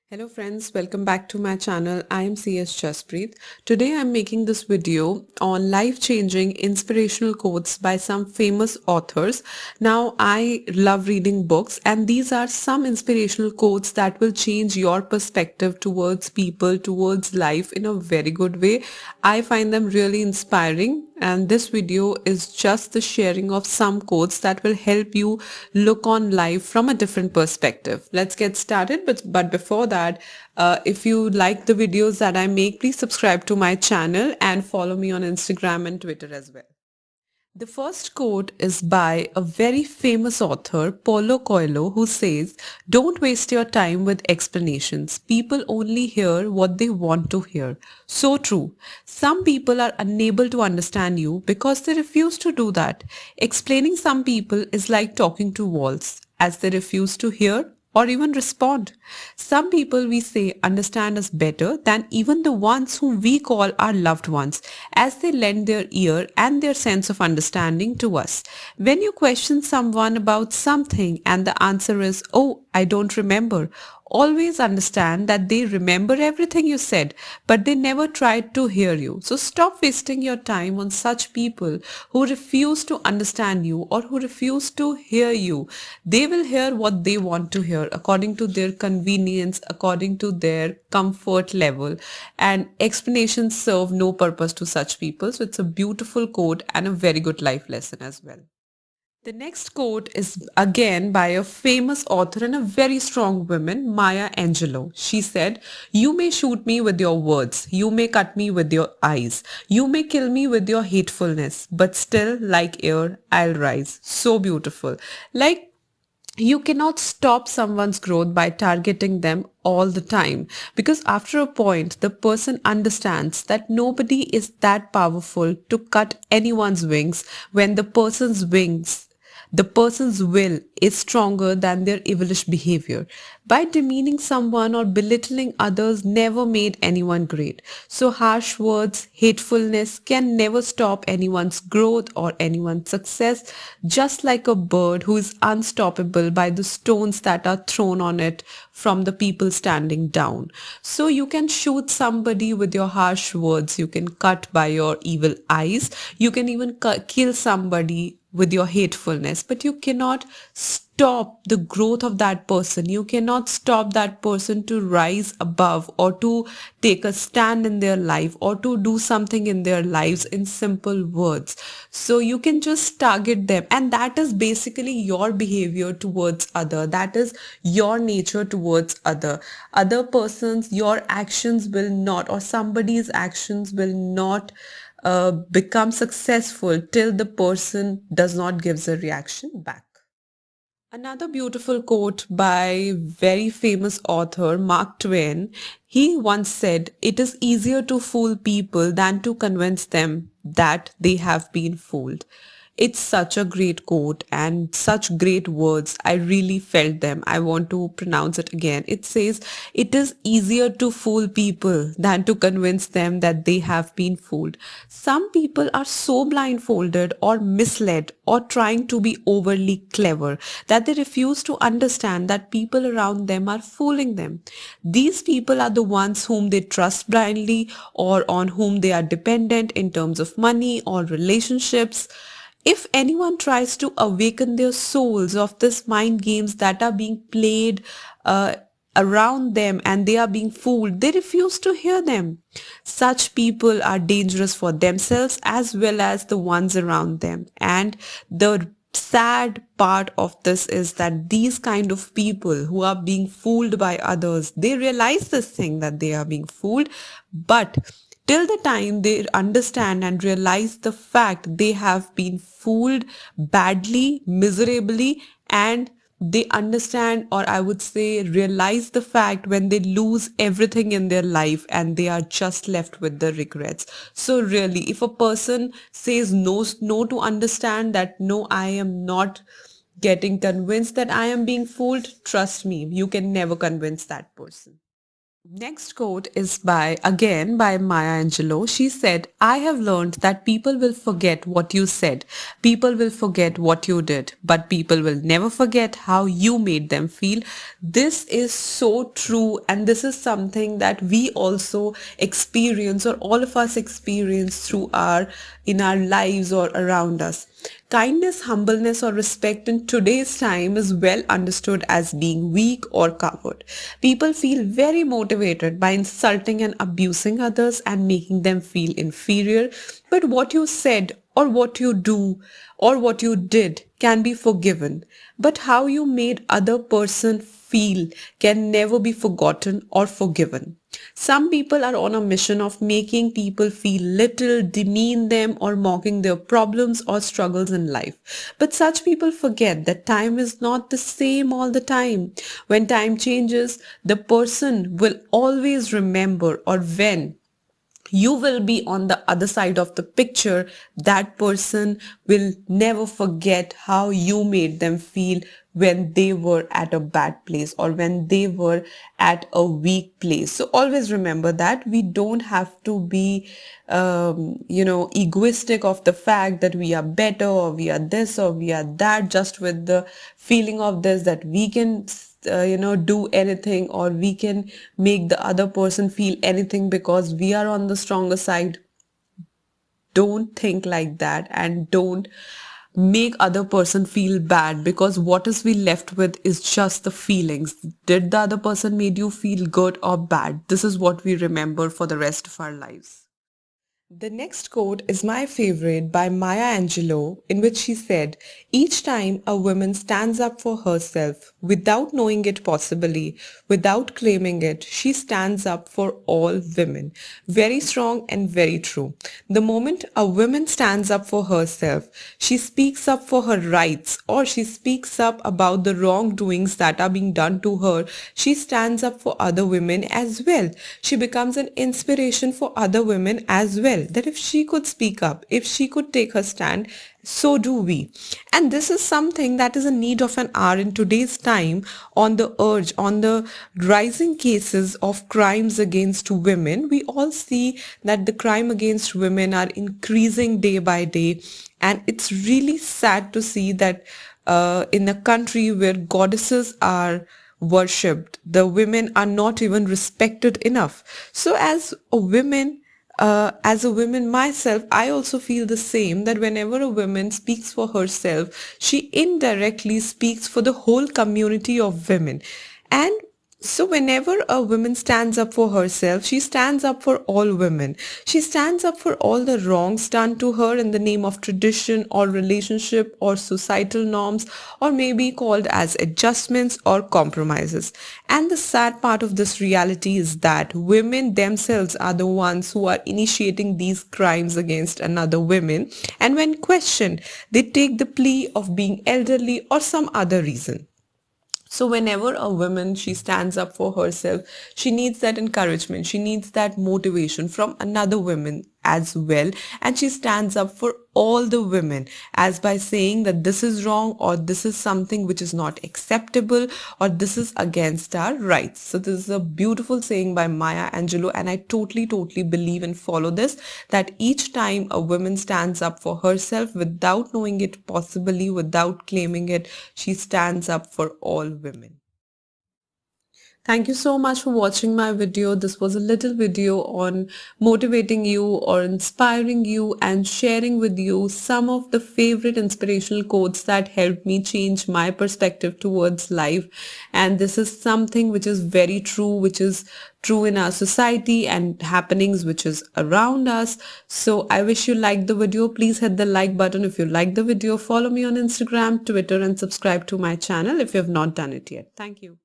Hello friends, welcome back to my channel. I am CS Jaspreet. Today I'm making this video on life-changing inspirational quotes by some famous authors. Now I love reading books and these are some inspirational quotes that will change your perspective towards people, towards life in a very good way. I find them really inspiring and this video is just the sharing of some quotes that will help you look on life from a different perspective. Let's get started, but before that, if you like the videos that I make, please subscribe to my channel and follow me on Instagram and Twitter as well. The first quote is by a very famous author, Paulo Coelho, who says, "Don't waste your time with explanations. People only hear what they want to hear." So true. Some people are unable to understand you because they refuse to do that. Explaining some people is like talking to walls, as they refuse to hear or even respond. Some people we say understand us better than even the ones whom we call our loved ones, as they lend their ear and their sense of understanding to us. When you question someone about something and the answer is, "Oh, I don't remember," always understand that they remember everything you said, but they never tried to hear you. So stop wasting your time on such people who refuse to understand you or who refuse to hear you. They will hear what they want to hear according to their convenience, according to their comfort level, and explanations serve no purpose to such people. So it's a beautiful quote and a very good life lesson as well. The next quote is again by a famous author and a very strong woman, Maya Angelou. She said, "You may shoot me with your words, you may cut me with your eyes, you may kill me with your hatefulness, but still, like air, I'll rise." So beautiful. Like, you cannot stop someone's growth by targeting them all the time, because after a point the person understands that nobody is that powerful to cut anyone's wings when the person's will is stronger than their evilish behavior. By demeaning someone or belittling others never made anyone great. So harsh words, hatefulness can never stop anyone's growth or anyone's success, just like a bird who is unstoppable by the stones that are thrown on it from the people standing down. So you can shoot somebody with your harsh words, you can cut by your evil eyes, you can even kill somebody with your hatefulness, but you cannot stop the growth of that person. You cannot stop that person to rise above or to take a stand in their life or to do something in their lives in simple words. So you can just target them, and that is basically your behavior towards other. That is your nature towards other persons. Your actions will not, or somebody's actions will not become successful till the person does not gives a reaction back. Another beautiful quote by very famous author Mark Twain. He once said, "It is easier to fool people than to convince them that they have been fooled." It's such a great quote and such great words. I really felt them. I want to pronounce it again. It says, "It is easier to fool people than to convince them that they have been fooled." Some people are so blindfolded or misled or trying to be overly clever that they refuse to understand that people around them are fooling them. These people are the ones whom they trust blindly or on whom they are dependent in terms of money or relationships. If anyone tries to awaken their souls of these mind games that are being played around them and they are being fooled, they refuse to hear them. Such people are dangerous for themselves as well as the ones around them. And the sad part of this is that these kind of people who are being fooled by others, they realize this thing that they are being fooled, but till the time they understand and realize the fact they have been fooled badly, miserably, and they understand, or I would say realize the fact when they lose everything in their life and they are just left with the regrets. So really, if a person says no to understand that, "No, I am not getting convinced that I am being fooled," trust me, you can never convince that person. Next quote is by Maya Angelou. She said, I have learned that people will forget what you said, people will forget what you did, but people will never forget how you made them feel. This is so true, and this is something that we also experience, or all of us experience through in our lives or around us. Kindness, humbleness, or respect in today's time is well understood as being weak or coward. People feel very motivated by insulting and abusing others and making them feel inferior. But what you said, or what you do, or what you did can be forgiven. But how you made other person feel can never be forgotten or forgiven. Some people are on a mission of making people feel little, demean them, or mocking their problems or struggles in life. But such people forget that time is not the same all the time. When time changes, the person will always remember, or when you will be on the other side of the picture, that person will never forget how you made them feel when they were at a bad place or when they were at a weak place. So always remember that we don't have to be egoistic of the fact that we are better or we are this or we are that, just with the feeling of this that we can do anything, or we can make the other person feel anything because we are on the stronger side. Don't think like that, and don't make other person feel bad, because what is we left with is just the feelings. Did the other person made you feel good or bad? This is what we remember for the rest of our lives. The next quote is my favorite, by Maya Angelou, in which she said, each time a woman stands up for herself without knowing it possibly, without claiming it, she stands up for all women. Very strong and very true. The moment a woman stands up for herself, she speaks up for her rights, or she speaks up about the wrongdoings that are being done to her, she stands up for other women as well. She becomes an inspiration for other women as well, that if she could speak up, if she could take her stand, so do we. And this is something that is a need of an hour in today's time, on the rising cases of crimes against women. We all see that the crime against women are increasing day by day, and it's really sad to see that in a country where goddesses are worshipped, the women are not even respected enough. So as a woman myself, I also feel the same, that whenever a woman speaks for herself, she indirectly speaks for the whole community of women. And so whenever a woman stands up for herself, she stands up for all women. She stands up for all the wrongs done to her in the name of tradition or relationship or societal norms, or maybe called as adjustments or compromises. And the sad part of this reality is that women themselves are the ones who are initiating these crimes against another women. And when questioned, they take the plea of being elderly or some other reason. So whenever a woman, she stands up for herself, she needs that encouragement, she needs that motivation from another woman as well, and she stands up for all the women, as by saying that this is wrong, or this is something which is not acceptable, or this is against our rights. So this is a beautiful saying by Maya Angelou, and I totally believe and follow this, that each time a woman stands up for herself without knowing it possibly, without claiming it, she stands up for all women. Thank you so much for watching my video. This was a little video on motivating you or inspiring you and sharing with you some of the favorite inspirational quotes that helped me change my perspective towards life. And this is something which is very true, which is true in our society and happenings which is around us. So I wish you liked the video. Please hit the like button if you like the video. Follow me on Instagram, Twitter, and subscribe to my channel if you have not done it yet. Thank you.